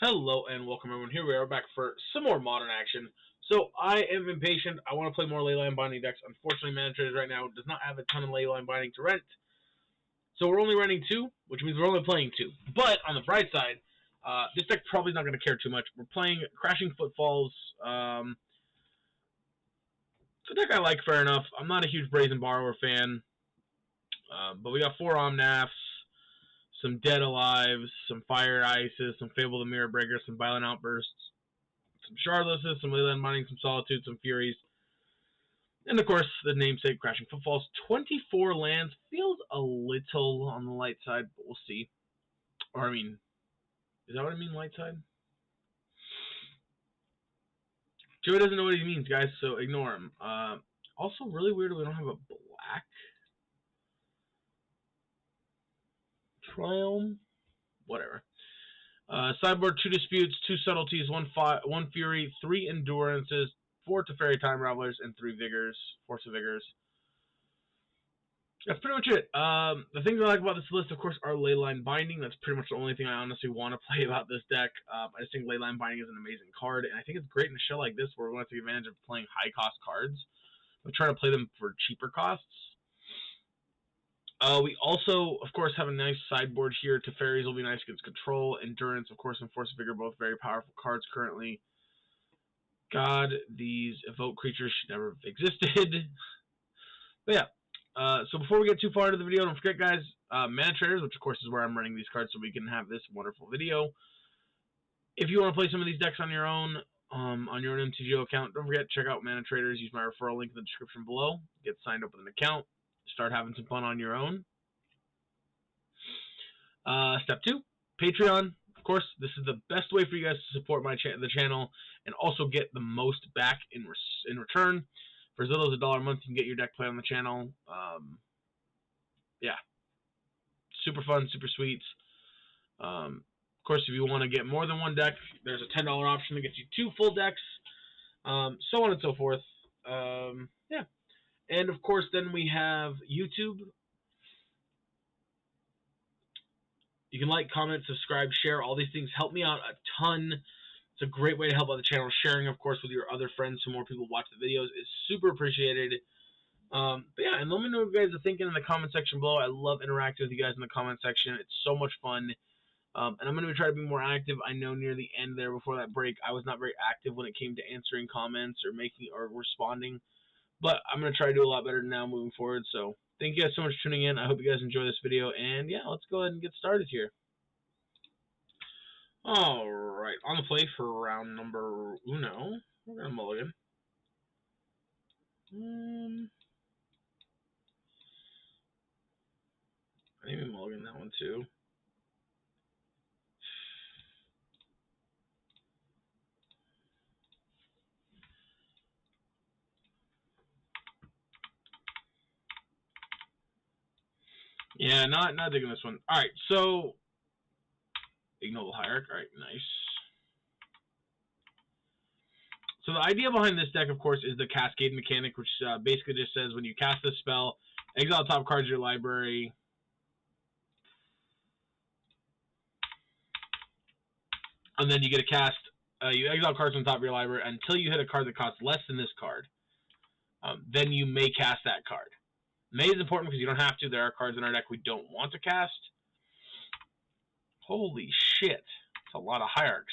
Hello and welcome everyone. Here we are back for some more modern action. So I am impatient. I want to play more Leyline binding decks. Unfortunately, Mana Traders right now does not have a ton of Leyline binding to rent. So we're only renting two, which means we're only playing two. But on the bright side, this deck probably not going to care too much. We're playing Crashing Footfalls. It's a deck I like, fair enough. I'm not a huge Brazen Borrower fan. But we got 4 Omnaths, some Dead Alives, some Fire Ices, some Fable the Mirror Breaker, some Violent Outbursts, some Shardlesses, some Leyline Binding, some Solitude, some Furies, and of course the namesake Crashing Footfalls. 24 lands feels a little on the light side, but we'll see. Or I mean, is that what I mean, light side? Joey doesn't know what he means, guys, so ignore him. Also, really weird we don't have a black Triumph. Whatever. Sideboard, 2 Disputes, 2 Subtleties, 1 Fury, 3 Endurances, 4 Teferi Time Ravelers, and 3 Vigors, Force of Vigors. That's pretty much it. The things I like about this list, of course, are Leyline Binding. That's pretty much the only thing I honestly want to play about this deck. I just think Leyline Binding is an amazing card, and I think it's great in a show like this where we want to take advantage of playing high-cost cards, but try to play them for cheaper costs. We also, of course, have a nice sideboard here. Teferis will be nice against Control. Endurance, of course, and Force of Vigor, both very powerful cards currently. God, these evoke creatures should never have existed. But yeah, so before we get too far into the video, don't forget, guys, Mana Traders, which of course is where I'm running these cards so we can have this wonderful video. If you want to play some of these decks on your own MTgo account, don't forget, check out Mana Traders. Use my referral link in the description below. Get signed up with an account. Start having some fun on your own. Step 2, Patreon. Of course, this is the best way for you guys to support the channel and also get the most back in return. For as little as $1 a month, you can get your deck played on the channel. Yeah, super fun, super sweet. Of course, if you want to get more than one deck, there's a $10 option that gets you 2 full decks, so on and so forth. Yeah. And, of course, then we have YouTube. You can like, comment, subscribe, share. All these things help me out a ton. It's a great way to help out the channel. Sharing, of course, with your other friends so more people watch the videos is super appreciated. But yeah, and let me know what you guys are thinking in the comment section below. I love interacting with you guys in the comment section. It's so much fun. And I'm going to try to be more active. I know near the end there, before that break, I was not very active when it came to answering comments or responding. But I'm going to try to do a lot better now moving forward. So thank you guys so much for tuning in. I hope you guys enjoy this video. And yeah, let's go ahead and get started here. Alright, on the play for round number uno, we're going to mulligan. I think we mulligan that one too. Yeah, not digging this one. Alright, so Ignoble Hierarch. Alright, nice. So the idea behind this deck, of course, is the Cascade mechanic, which basically just says when you cast this spell, exile top cards of your library. And then you get a cast, you exile cards on top of your library until you hit a card that costs less than this card. Then you may cast that card. May is important because you don't have to. There are cards in our deck we don't want to cast. Holy shit. That's a lot of Hierarchs.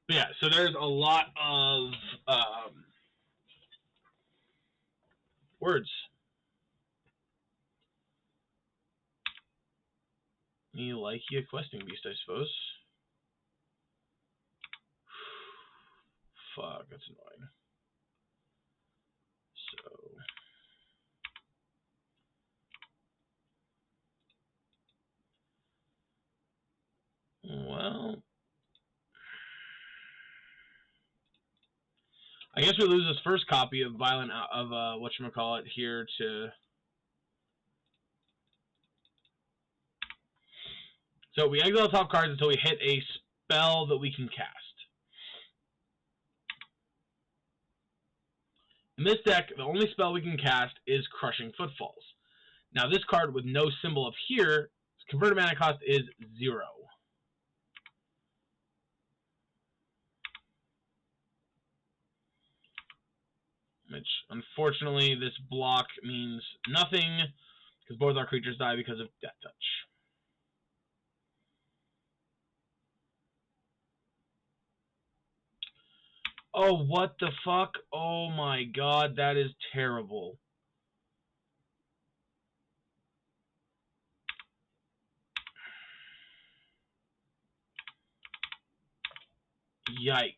Yeah, so there's a lot of words. You like you a questing beast, I suppose. Fuck, that's annoying. So well, I guess we lose this first copy of whatchamacallit here to. So we exile top cards until we hit spell that we can cast. In this deck, the only spell we can cast is Crushing Footfalls. Now, this card with no symbol up here, its converted mana cost is 0. Which, unfortunately, this block means nothing, because both our creatures die because of Death Touch. Oh, what the fuck? Oh my god, that is terrible. Yikes.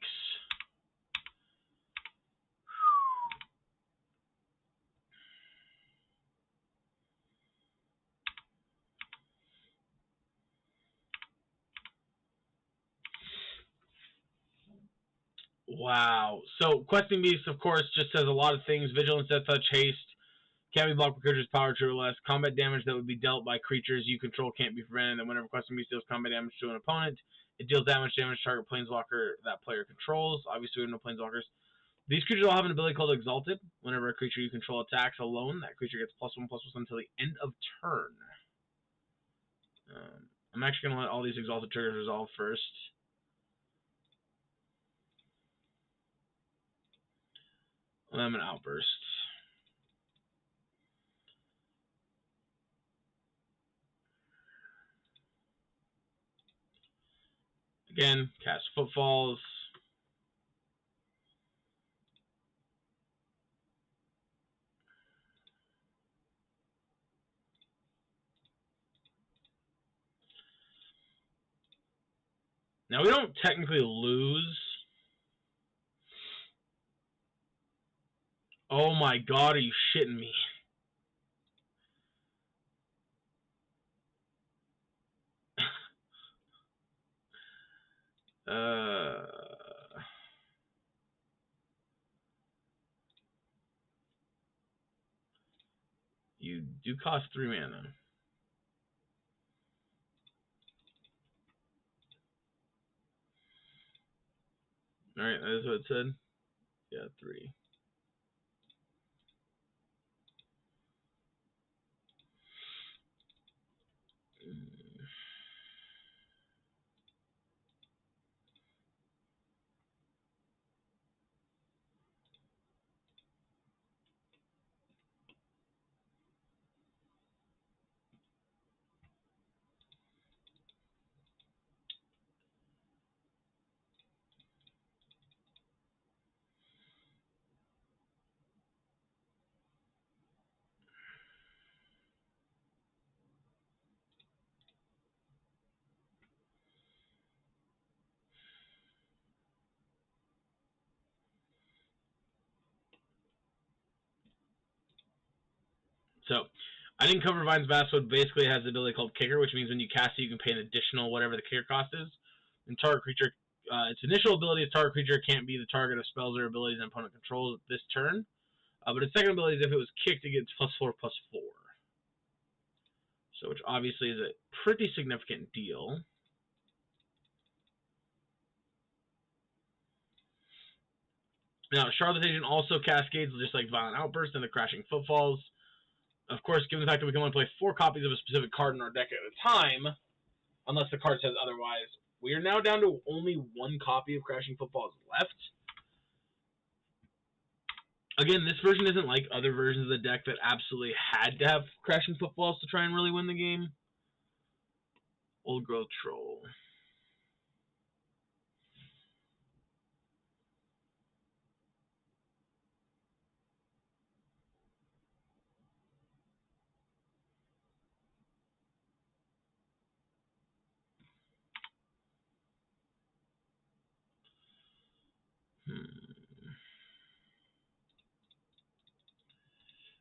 Wow. So, Questing Beast, of course, just says a lot of things. Vigilance, Death Touch, Haste. Can't be blocked by creatures' power 2 or less. Combat damage that would be dealt by creatures you control can't be prevented. And whenever Questing Beast deals combat damage to an opponent, it deals damage to target planeswalker that player controls. Obviously, we have no planeswalkers. These creatures all have an ability called Exalted. Whenever a creature you control attacks alone, that creature gets +1/+1 until the end of turn. I'm actually going to let all these Exalted triggers resolve first. I'm an Outburst. Again, cast Footfalls. Now, we don't technically lose. Oh my god, are you shitting me? You do cost 3 mana. Alright, that is what it said. Yeah, 3. So, I didn't cover Vine's Basswood. Basically, it has the ability called Kicker, which means when you cast it, you can pay an additional whatever the kicker cost is. And target creature, its initial ability is target creature can't be the target of spells or abilities an opponent controls this turn. But its second ability is if it was kicked, it gets +4/+4. So, which obviously is a pretty significant deal. Now, Charlotte's Agent also cascades just like Violent Outburst and the Crashing Footfalls. Of course, given the fact that we can only play 4 copies of a specific card in our deck at a time, unless the card says otherwise, we are now down to only 1 copy of Crashing Footfalls left. Again, this version isn't like other versions of the deck that absolutely had to have Crashing Footfalls to try and really win the game. Old Growth Troll.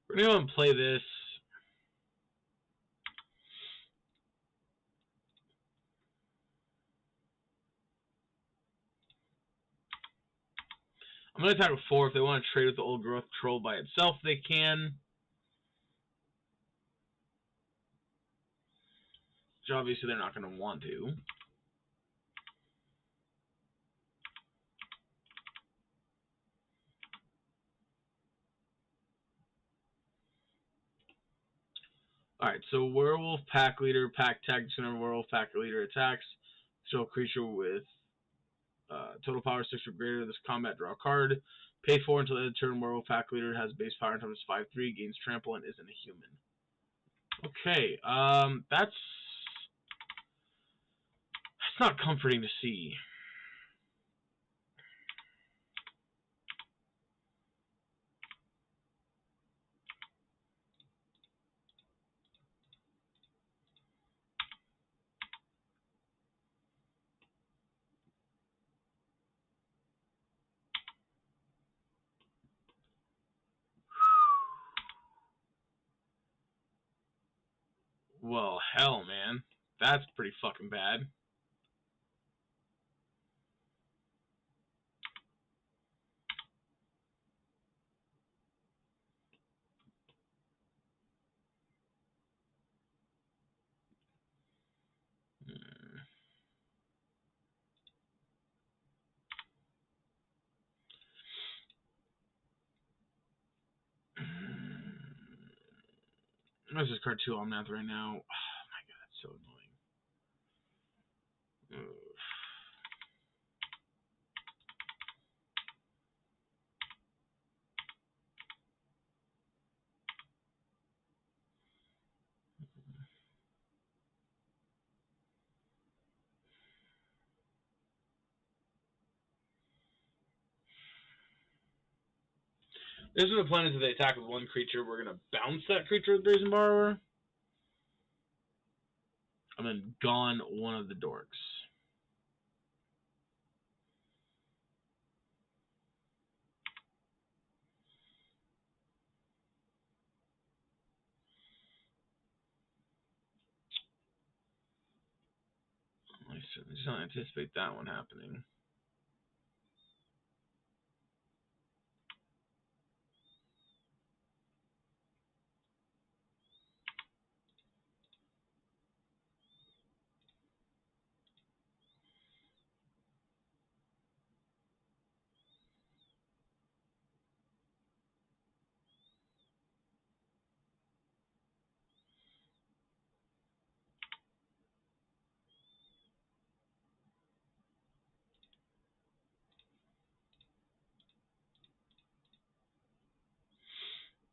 We're going to go and play this. I'm going to attack with 4. If they want to trade with the Old Growth Troll by itself, they can. Which obviously they're not going to want to. Alright, so Werewolf Pack Leader, Pack Tactics, and Werewolf Pack Leader attacks. Show a creature with total power 6 or greater. This combat, draw a card. Pay 4 until the end of turn. Werewolf Pack Leader has base power and times 5/3, gains trample, and isn't a human. Okay, that's not comforting to see. Well, hell, man. That's pretty fucking bad. This is card 2 on math right now. Oh my god, that's so annoying. Ugh. This is the plan is if they attack with one creature, we're going to bounce that creature with Brazen Borrower. And then gone one of the dorks. I certainly don't anticipate that one happening.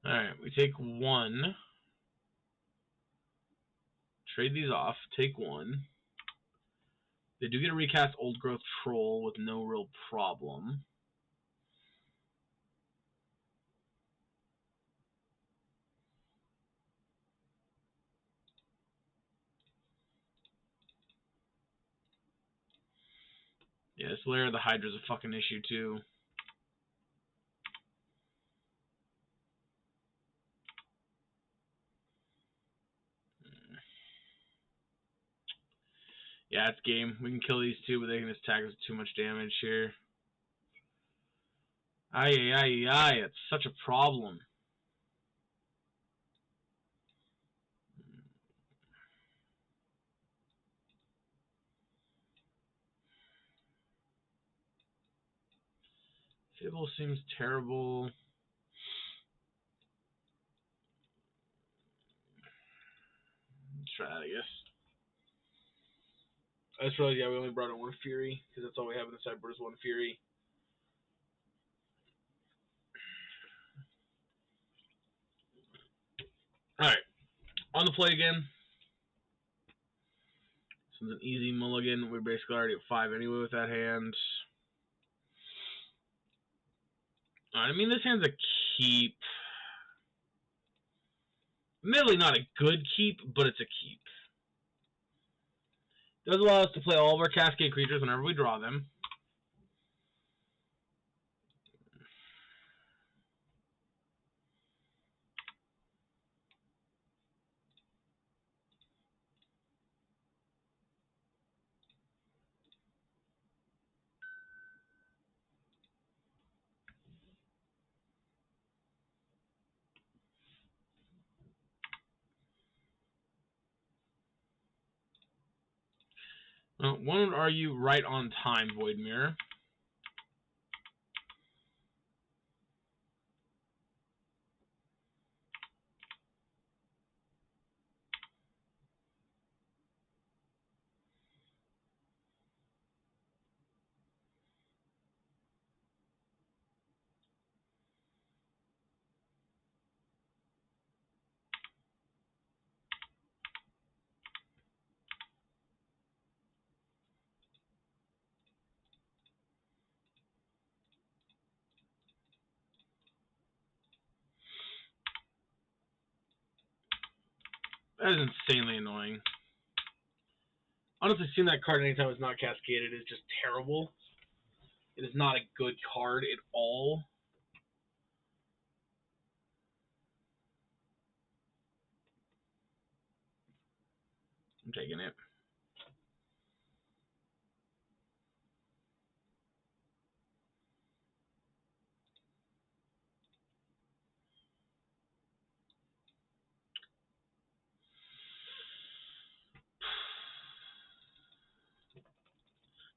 Alright, we take 1. Trade these off. Take 1. They do get a recast Old Growth Troll with no real problem. Yeah, this Lair of the Hydra's a fucking issue too. Yeah, it's game. We can kill these two, but they can just tag us with too much damage here. Aye, it's such a problem. Fable seems terrible. Let's try that, I guess. I just realized, yeah, we only brought in 1 Fury, because that's all we have in the sideboard is 1 Fury. Alright, on the play again. This is an easy mulligan. We're basically already at 5 anyway with that hand. I mean, this hand's a keep. Admittedly not a good keep, but it's a keep. It does allow us to play all of our Cascade creatures whenever we draw them. One would argue right on time, Void Mirror. That is insanely annoying. Honestly, seeing that card anytime it's not cascaded is just terrible. It is not a good card at all. I'm taking it.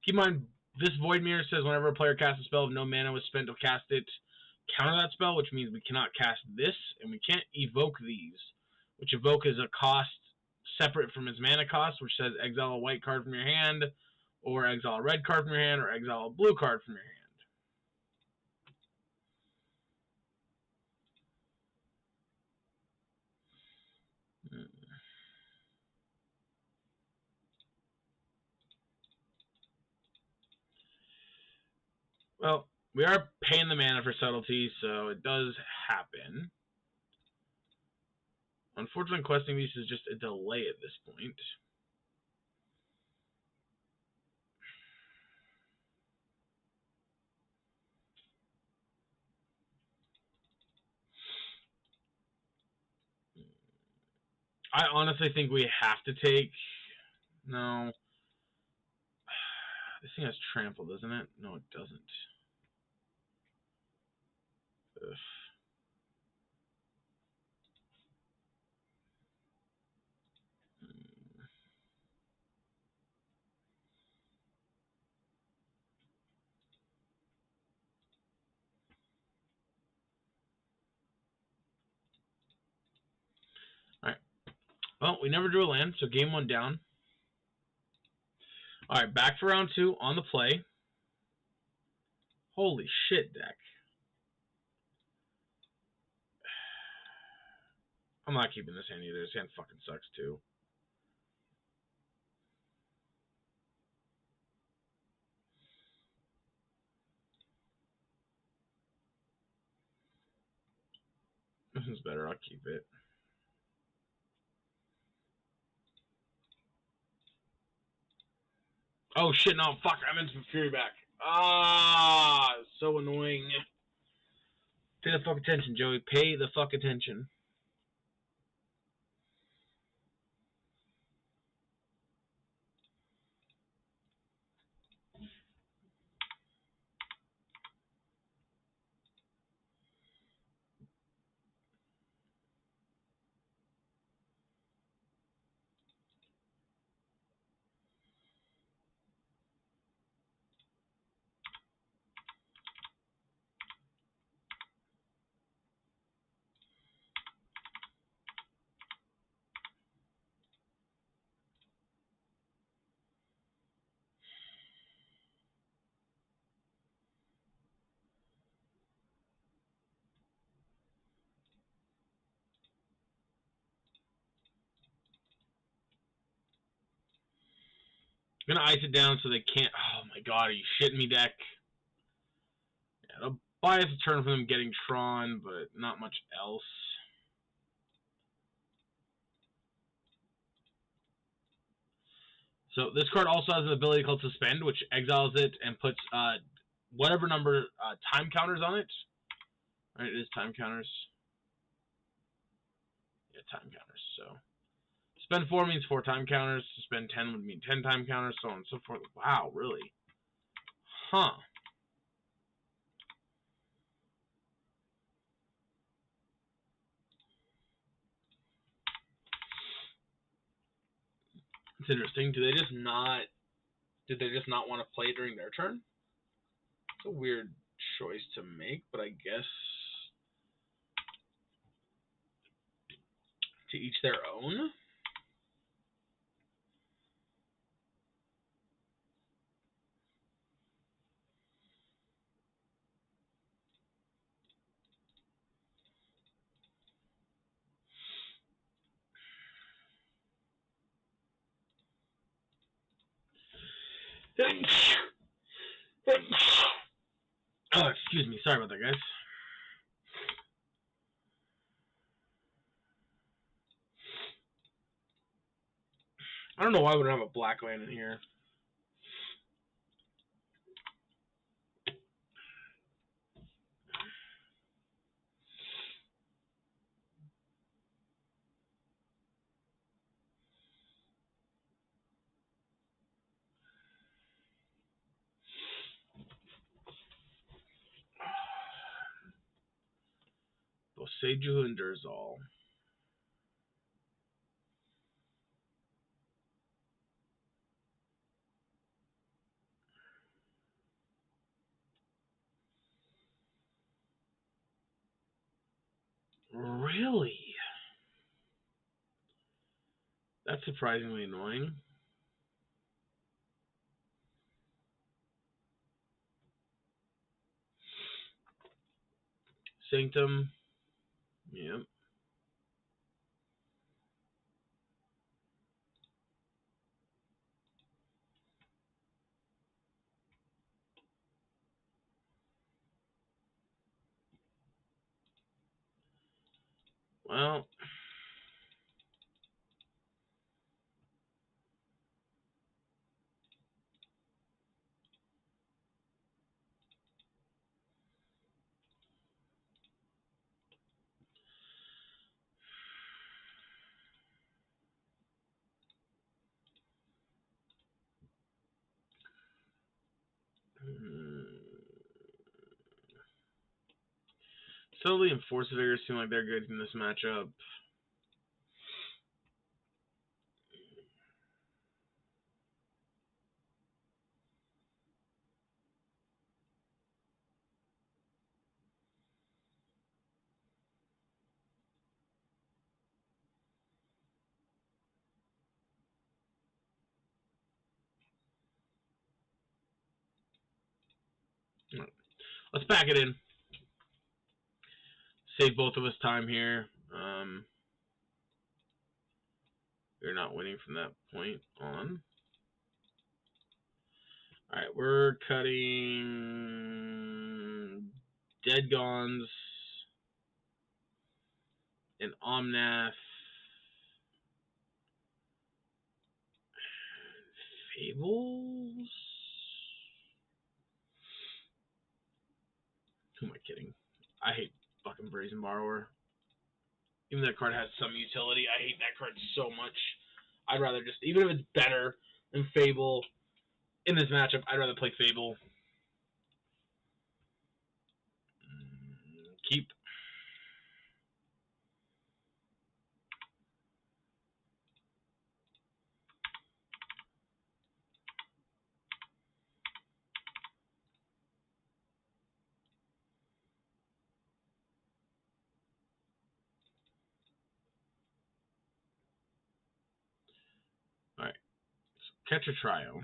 Keep in mind, this Void Mirror says whenever a player casts a spell, if no mana was spent to cast it, counter that spell, which means we cannot cast this, and we can't evoke these, which evoke is a cost separate from its mana cost, which says exile a white card from your hand, or exile a red card from your hand, or exile a blue card from your hand. Well, we are paying the mana for subtlety, so it does happen. Unfortunately, questing these is just a delay at this point. I honestly think we have to take... No. This thing has trample, doesn't it? No, it doesn't. Ugh. Alright. Well, we never drew a land, so game 1 down. Alright, back for round 2 on the play. Holy shit, deck. I'm not keeping this hand either. This hand fucking sucks too. This is better. I'll keep it. Oh shit, no, fuck. I meant to put Fury back. Ah, so annoying. Pay the fuck attention, Joey. Pay the fuck attention. I'm gonna ice it down so they can't. Oh my god, are you shitting me, deck? Yeah, they'll buy us a turn for them getting Tron, but not much else. So this card also has an ability called Suspend, which exiles it and puts whatever number time counters on it. Right, it is time counters. Yeah, time counters. So spend 4 means 4 time counters. Suspend 10 would mean 10 time counters, so on and so forth. Wow, really? Huh. It's interesting. Did they just not want to play during their turn? It's a weird choice to make, but I guess to each their own. Oh, excuse me. Sorry about that, guys. don't know why we don't have a black land in here. Boseiju and Durzal. Really? That's surprisingly annoying. Sanctum. Yep. Well. Subtly and Force Vigor seem like they're good in this matchup. Let's pack it in. Save both of us time here. We're not winning from that point on. Alright, we're cutting Dead Gons and Omnath. Fables? Who am I kidding? I hate fucking Brazen Borrower. Even though that card has some utility, I hate that card so much. I'd rather just, even if it's better than Fable in this matchup, I'd rather play Fable. Keep. Alright. So catch a trio.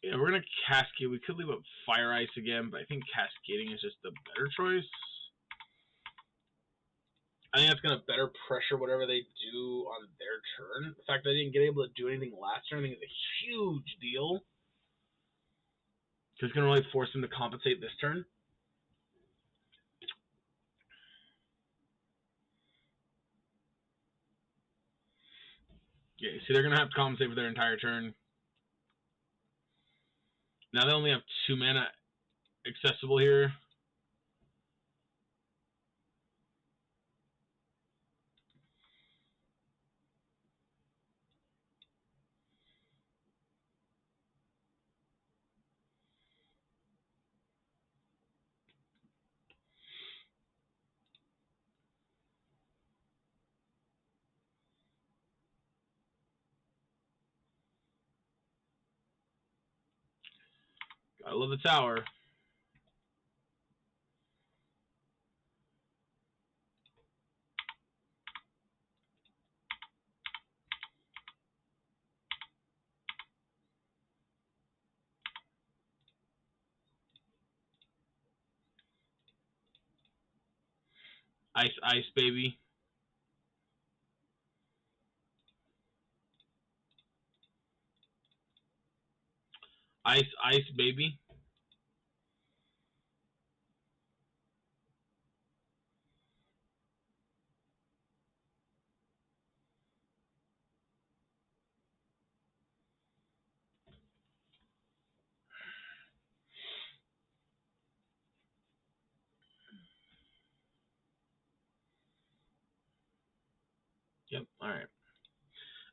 Yeah, we're going to Cascade. We could leave up Fire Ice again, but I think Cascading is just the better choice. I think that's going to better pressure whatever they do on their turn. The fact that they didn't get able to do anything last turn, I think is a huge deal. Because it's going to really force them to compensate this turn. Yeah, see, they're going to have to compensate for their entire turn. Now they only have 2 mana accessible here. I love the tower. Ice, ice, baby. Ice, ice, baby. Yep, alright.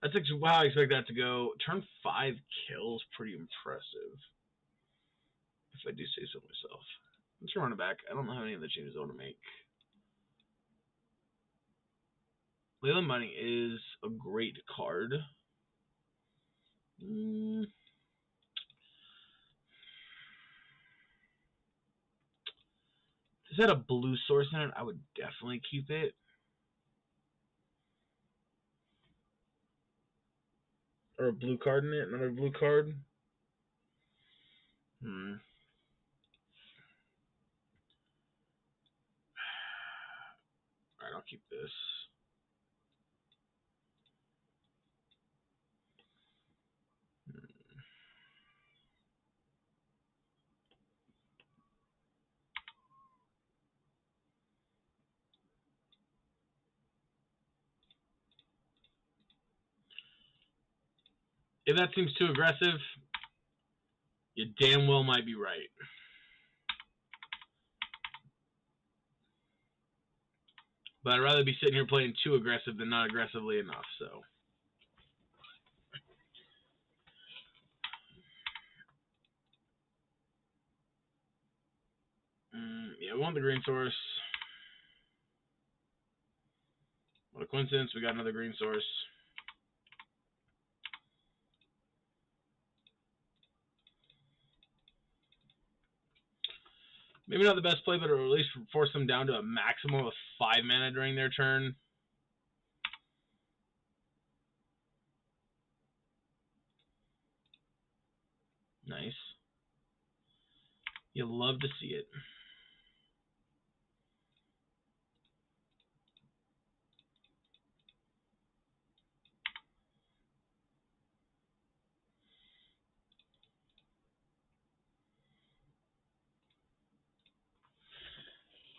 That's actually wow, I expect that to go. Turn 5 kills, pretty impressive. If I do say so myself. Let's run it back. I don't know how many other changes I want to make. Leyline Mining is a great card. Is that a blue source in it? I would definitely keep it. Or a blue card in it, another blue card. Alright, I'll keep this. If that seems too aggressive, you damn well might be right. But I'd rather be sitting here playing too aggressive than not aggressively enough, so. Yeah, we want the green source. What a coincidence, we got another green source. Maybe not the best play, but it'll at least force them down to a maximum of 5 mana during their turn. Nice. You'll love to see it.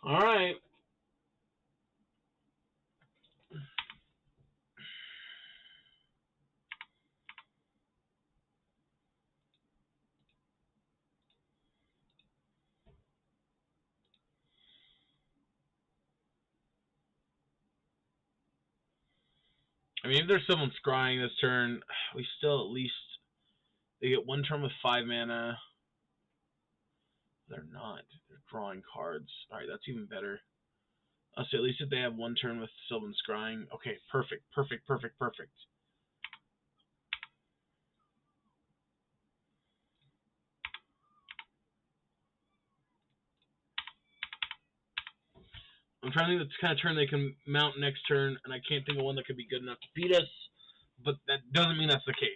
All right. I mean, if there's someone scrying this turn, we still at least they get 1 turn with 5 mana. They're not. They're drawing cards. All right, that's even better. So at least if they have 1 turn with Sylvan scrying. Okay, perfect, perfect, perfect, perfect. I'm trying to think of the kind of turn they can mount next turn, and I can't think of one that could be good enough to beat us, but that doesn't mean that's the case.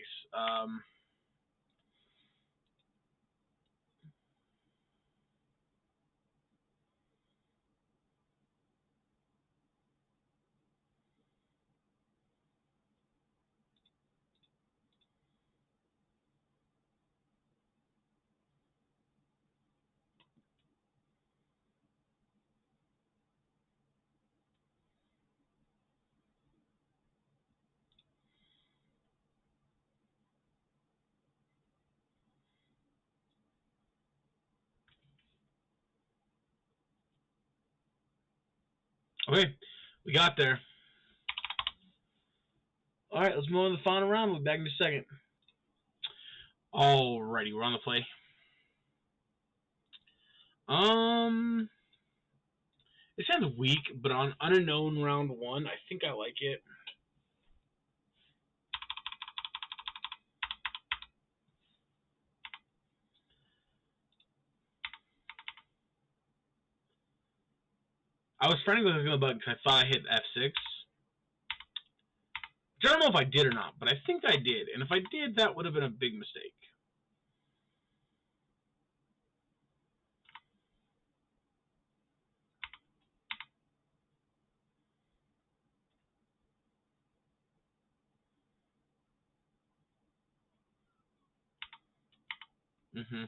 Okay, we got there. All right, let's move on to the final round. We'll be back in a second. Alrighty, we're on the play. It sounds weak, but on Unknown round 1, I think I like it. I was frantically looking at the button because I thought I hit F6. I don't know if I did or not, but I think I did. And if I did, that would have been a big mistake. Mm-hmm.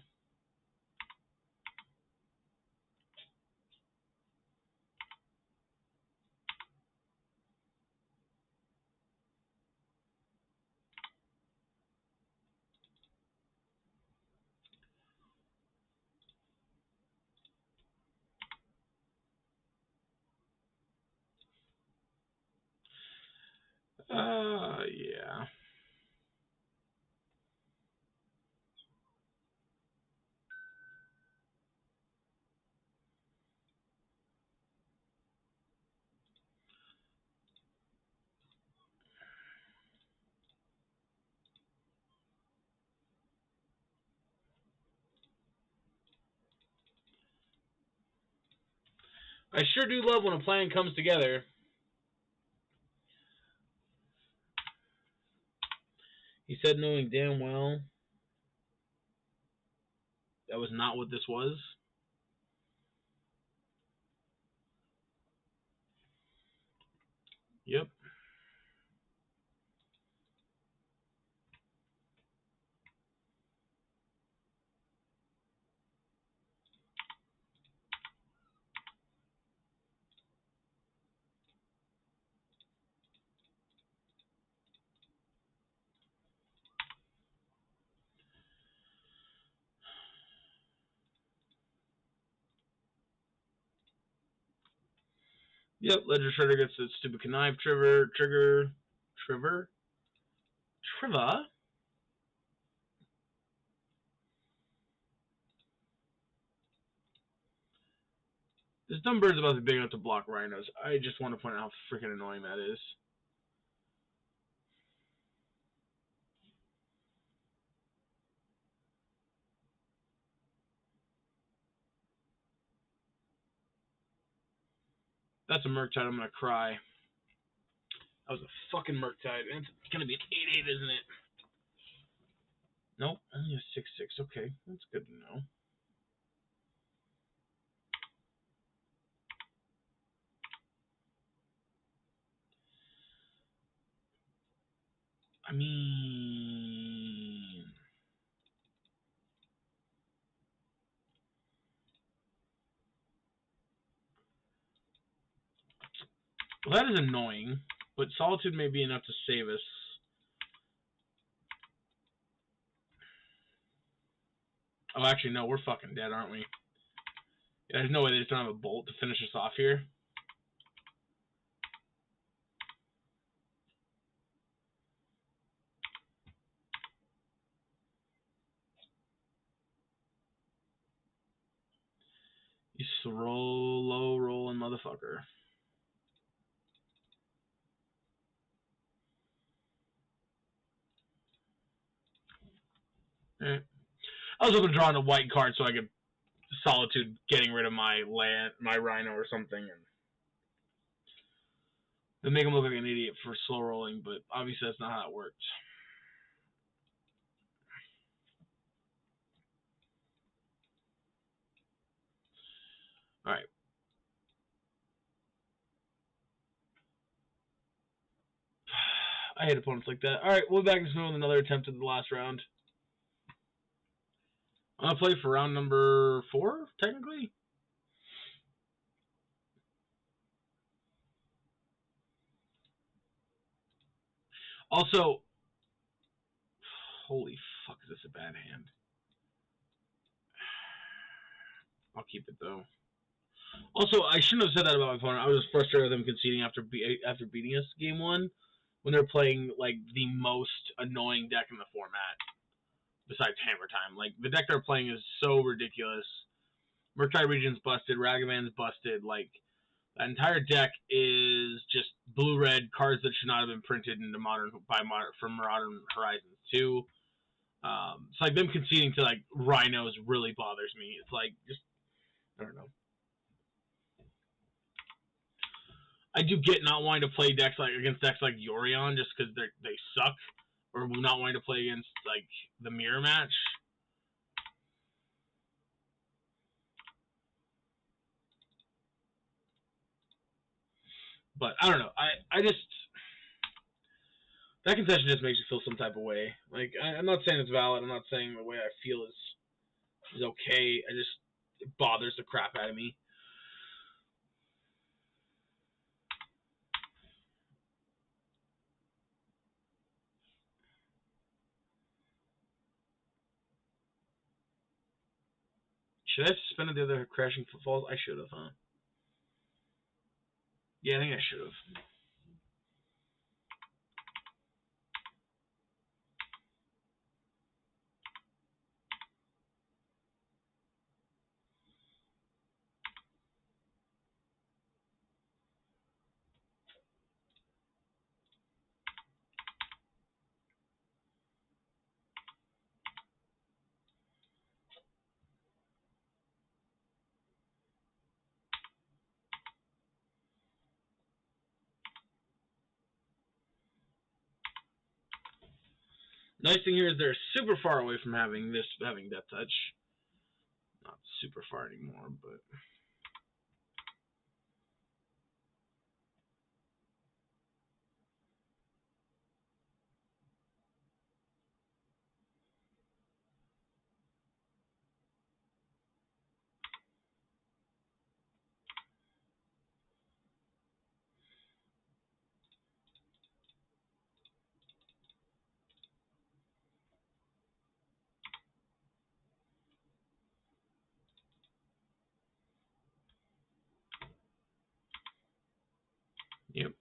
Yeah. I sure do love when a plan comes together. He said knowing damn well that was not what this was. Yep. Yep, Ledger Shredder gets the stupid connive trigger. This dumb bird's about to be big enough to block rhinos. I just want to point out how freaking annoying that is. That's a Murktide. I'm gonna cry. That was a fucking Murktide. It's gonna be an 8/8, isn't it? Nope, only a 6/6. Okay, that's good to know. I mean, well, that is annoying, but Solitude may be enough to save us. Oh, actually, no, we're fucking dead, aren't we? Yeah, there's no way they just don't have a bolt to finish us off here. You low rolling motherfucker. Eh. I was hoping to draw in a white card so I could Solitude getting rid of my Rhino or something, and then make him look like an idiot for slow rolling. But obviously that's not how it worked. All right. I hate opponents like that. All right, we'll be back in this with another attempt at the last round. I'm gonna play for round number 4, technically. Also, holy fuck, is this a bad hand? I'll keep it though. Also, I shouldn't have said that about my opponent. I was frustrated with them conceding after beating us game 1 when they're playing like the most annoying deck in the format besides Hammer Time. Like the deck they're playing is so ridiculous. Murktide Region's busted, Ragavan's busted. Like that entire deck is just blue-red cards that should not have been printed into from Modern Horizons 2. It's like them conceding to like Rhinos really bothers me. It's like just I don't know. I do get not wanting to play decks like against decks like Yorion just because they suck, or not wanting to play against like the mirror match. But I don't know. I just that concession just makes me feel some type of way. Like I'm not saying it's valid. I'm not saying the way I feel is okay. It bothers the crap out of me. Should I have suspended the other crashing footfalls? I should have, huh? Yeah, I think I should have. Nice thing here is they're super far away from having Death Touch. Not super far anymore, but yep.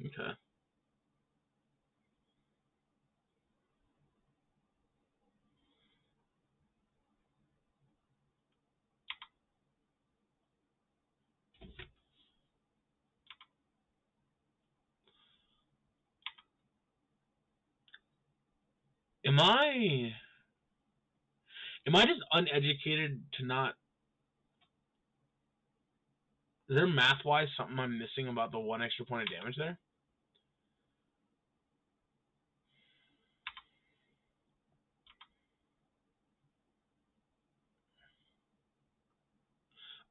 Okay. Am I just uneducated to not? Is there math-wise something I'm missing about the 1 extra point of damage there?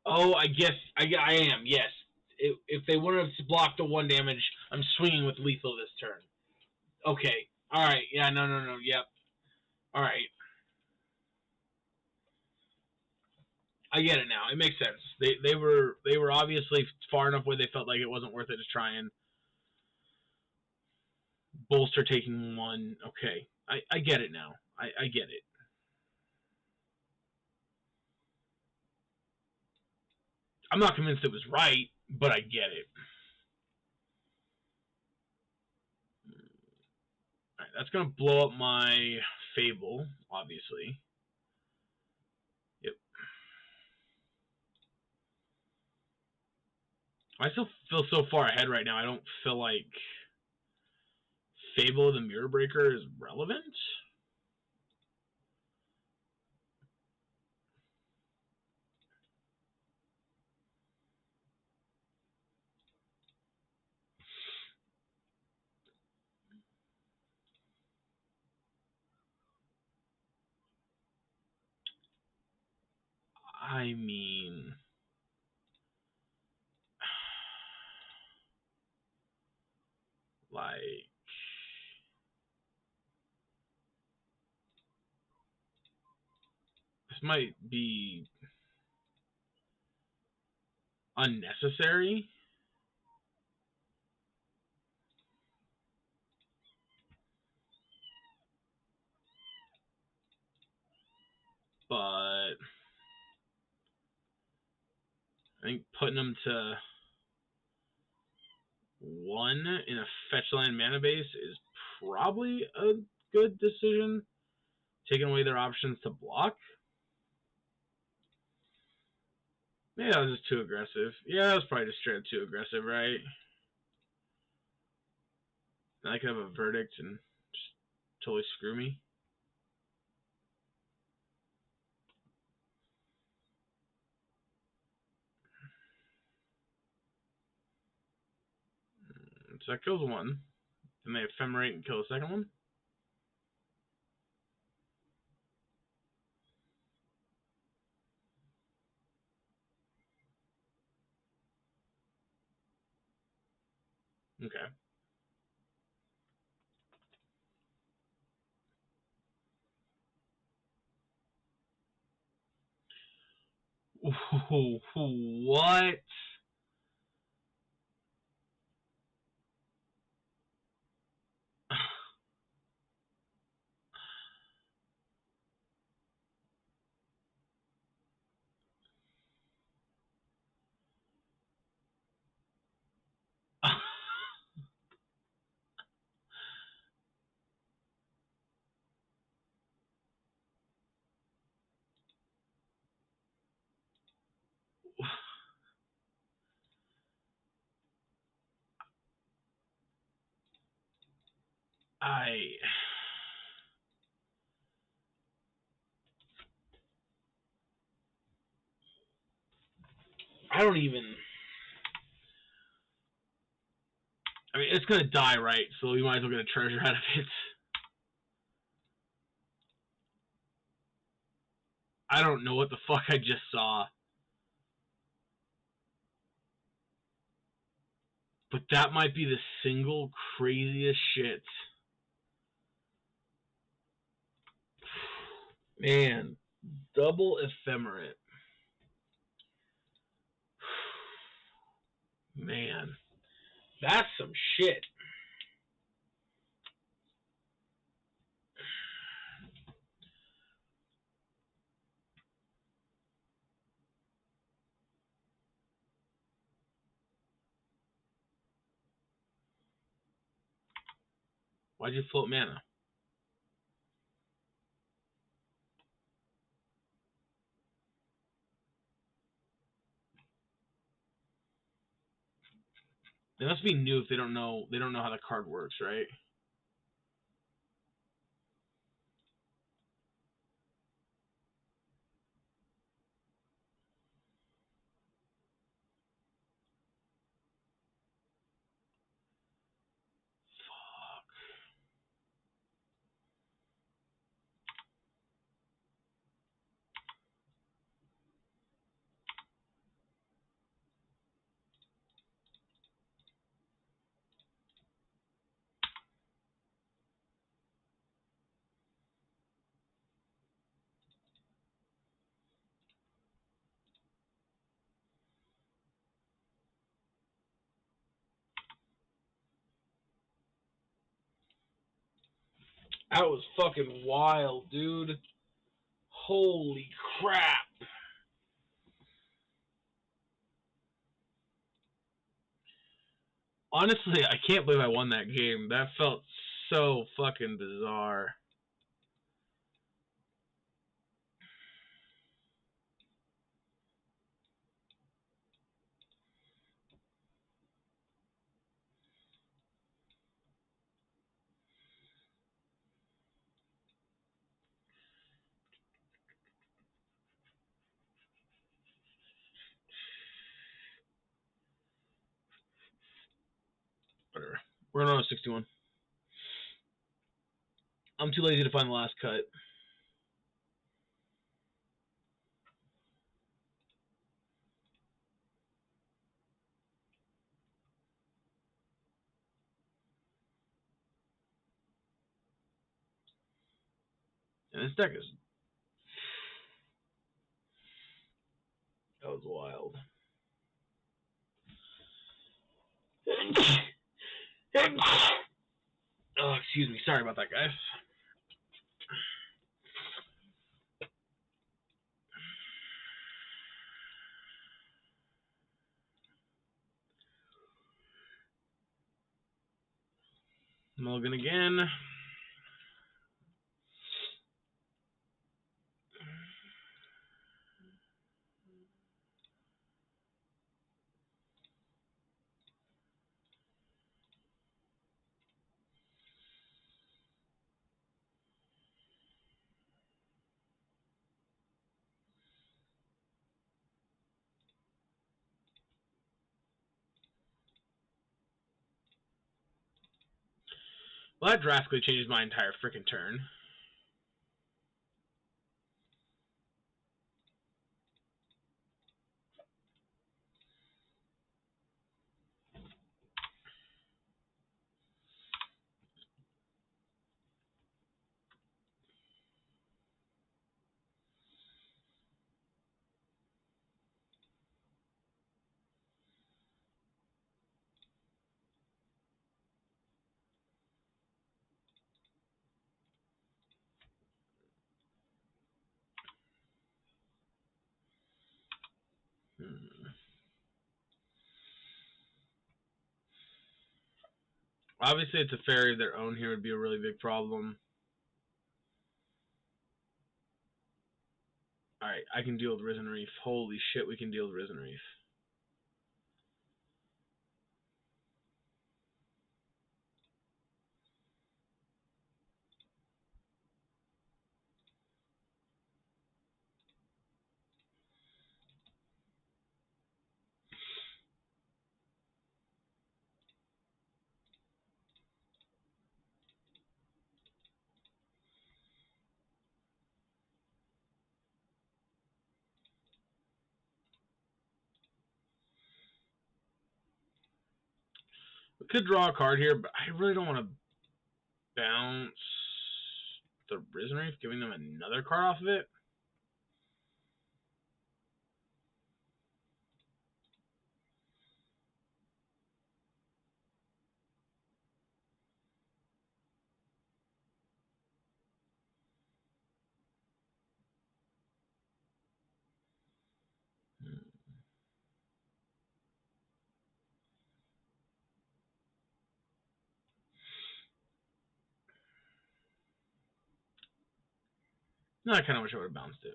Oh, I guess I am. Yes. If they wouldn't have blocked the 1 damage, I'm swinging with lethal this turn. Okay. All right. Yeah. No. Yep. All right. I get it now. It makes sense. They were obviously far enough where they felt like it wasn't worth it to try and bolster taking 1. Okay. I get it now. I get it. I'm not convinced it was right, but I get it. All right, that's gonna blow up my Fable, obviously. Yep. I still feel so far ahead right now. I don't feel like Fable of the Mirror Breaker is relevant. I mean, like, this might be unnecessary. I think putting them to 1 in a fetch land mana base is probably a good decision. Taking away their options to block. Maybe that was just too aggressive. Yeah, that was probably just straight up too aggressive, right? I could have a verdict and just totally screw me. So that kills one. Then they ephemerate and kill the second one. Okay. Ooh, what? I don't even. I mean, it's gonna die, right? So we might as well get a treasure out of it. I don't know what the fuck I just saw. But that might be the single craziest shit. Man, double ephemerate. Man, that's some shit. Why'd you float mana? They must be new if they don't know how the card works, right? Fuck. That was fucking wild, dude. Holy crap. Honestly, I can't believe I won that game. That felt so fucking bizarre. Whatever. We're on 61. I'm too lazy to find the last cut. And this deck is... That was wild. Oh, excuse me. Sorry about that, guys. Mulligan again. Well, that drastically changes my entire freaking turn. Obviously, it's a fairy of their own here would be a really big problem. Alright, I can deal with Risen Reef. Holy shit, we can deal with Risen Reef. We could draw a card here, but I really don't want to bounce the Risen Reef, giving them another card off of it. No, I kind of wish I would have bounced it.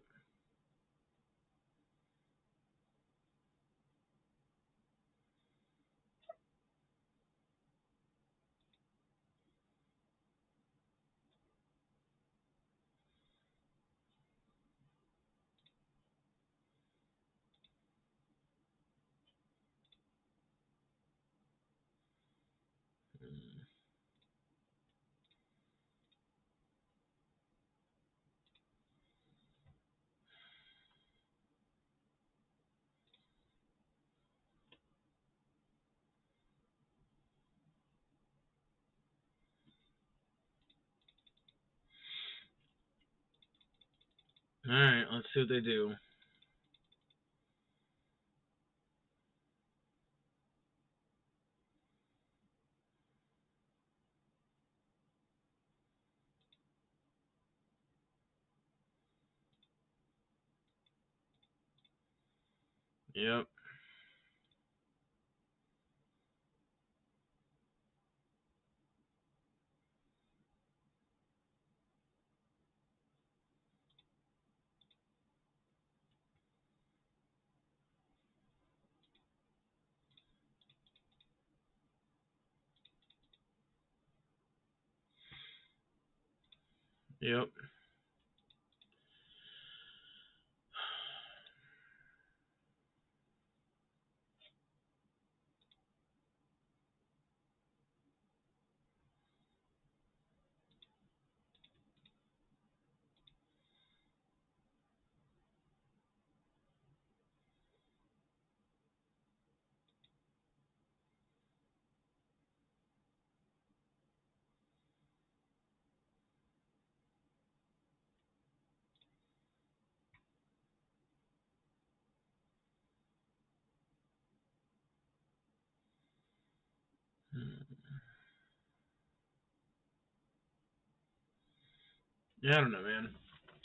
Alright, let's see what they do. Yep. Yep. Yeah, I don't know, man.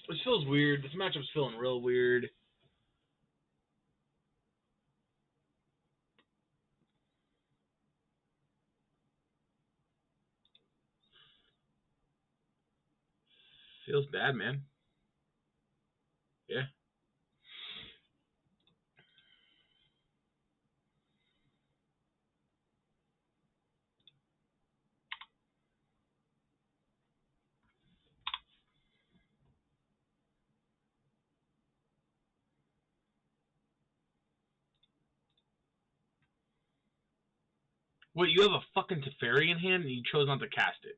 This feels weird. This matchup's feeling real weird. Feels bad, man. Yeah. Wait, you have a fucking Teferi in hand and you chose not to cast it?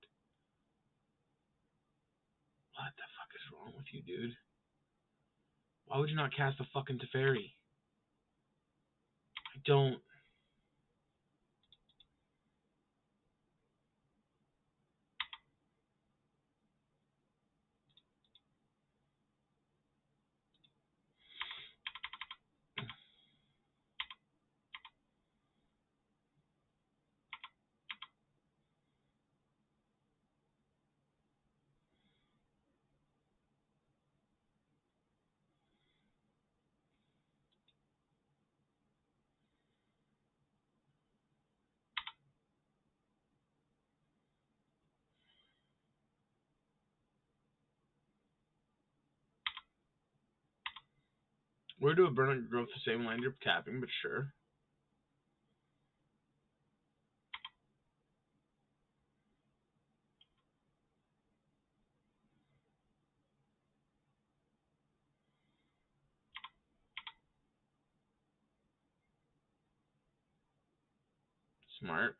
What the fuck is wrong with you, dude? Why would you not cast a fucking Teferi? I don't... We're to a burning growth the same land you're tapping, but sure. Smart.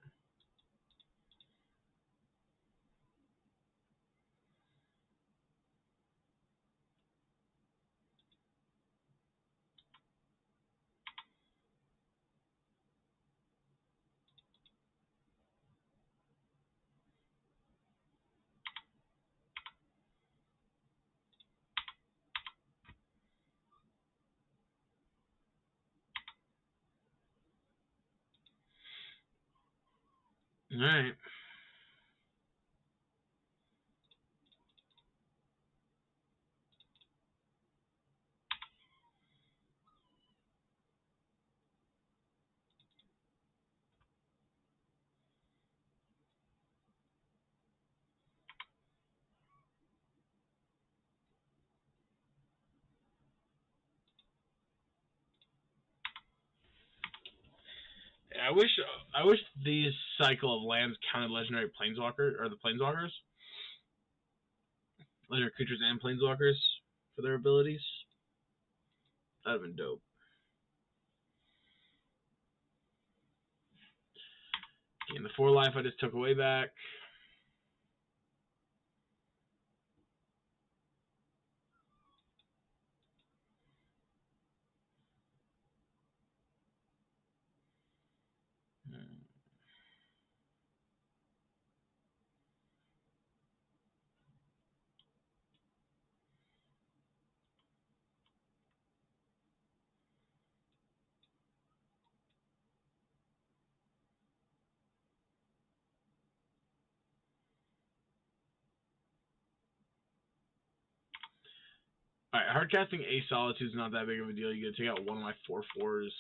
Alright. I wish these cycle of lands counted legendary planeswalker or the planeswalkers, legendary creatures and planeswalkers for their abilities. That'd have been dope. Gain the 4 life I just took away back. Alright, hard casting a Solitude is not that big of a deal. You gotta take out one of my 4/4s.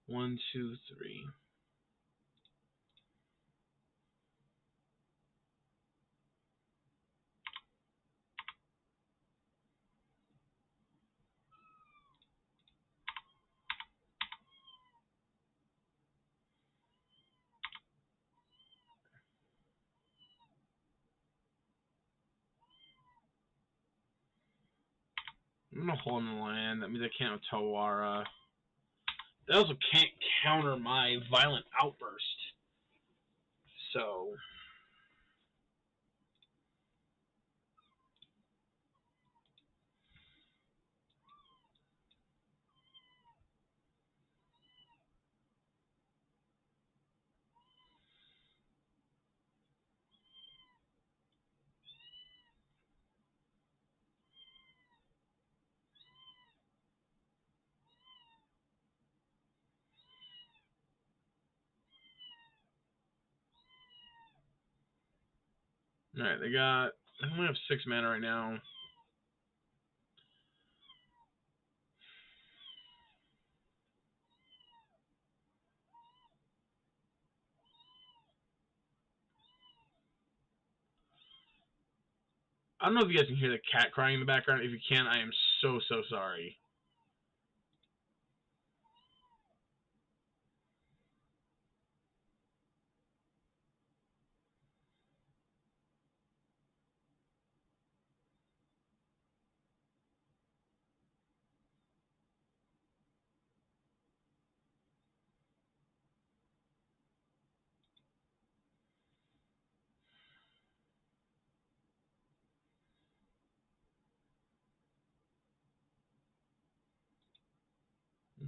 One, two, three. I'm gonna hold in the land. That means I can't have Tawara. They also can't counter my Violent Outburst. So... Alright, they got... I only have 6 mana right now. I don't know if you guys can hear the cat crying in the background. If you can, I am so sorry.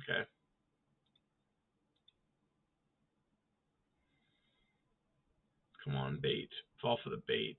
Okay. Come on, bait. Fall for the bait.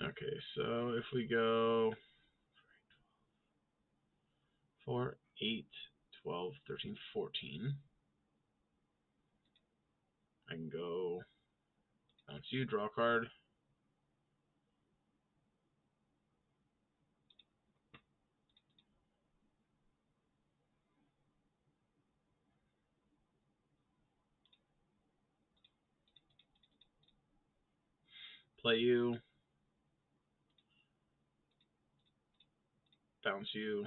Okay, so if we go 4, 8, 12, 13, 14, I can go bounce you, draw a card. Play you. Bounce you.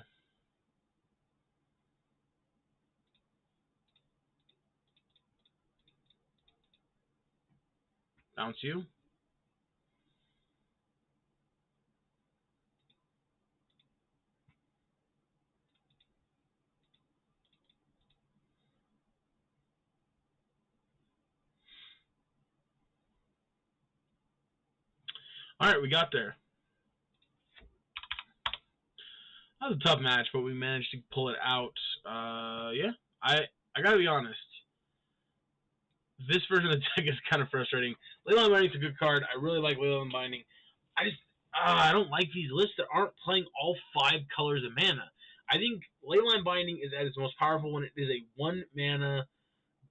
Bounce you. Alright, we got there. That was a tough match, but we managed to pull it out. Yeah, I gotta be honest. This version of the deck is kind of frustrating. Leyline Binding is a good card. I really like Leyline Binding. I don't like these lists that aren't playing all 5 colors of mana. I think Leyline Binding is at its most powerful when it is a 1 mana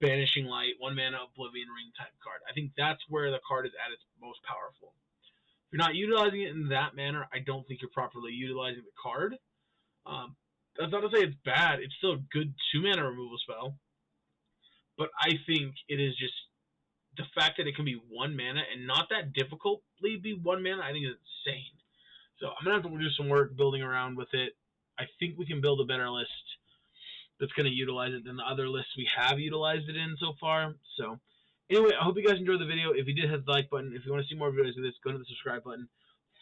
Banishing Light, 1 mana Oblivion Ring type card. I think that's where the card is at its most powerful. If you're not utilizing it in that manner, I don't think you're properly utilizing the card. That's not to say it's bad. It's still a good 2 mana removal spell. But I think it is just the fact that it can be 1 mana and not that difficultly be 1 mana, I think is insane. So I'm going to have to do some work building around with it. I think we can build a better list that's going to utilize it than the other lists we have utilized it in so far. So anyway, I hope you guys enjoyed the video. If you did, hit the like button. If you want to see more videos of this, go to the subscribe button.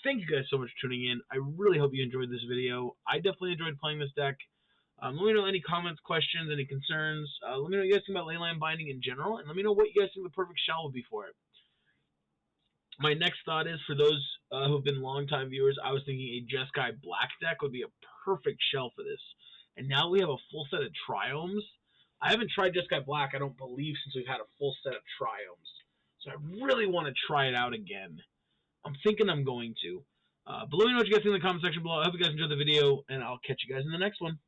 Thank you guys so much for tuning in. I really hope you enjoyed this video. I definitely enjoyed playing this deck. Let me know any comments, questions, any concerns. Let me know what you guys think about Leyline Binding in general, and let me know what you guys think the perfect shell would be for it. My next thought is, for those who have been longtime viewers, I was thinking a Jeskai Black deck would be a perfect shell for this. And now we have a full set of Triomes. I haven't tried Jeskai Black, I don't believe, since we've had a full set of Triomes. So I really want to try it out again. I'm thinking I'm going to. But let me know what you guys think in the comment section below. I hope you guys enjoyed the video, and I'll catch you guys in the next one.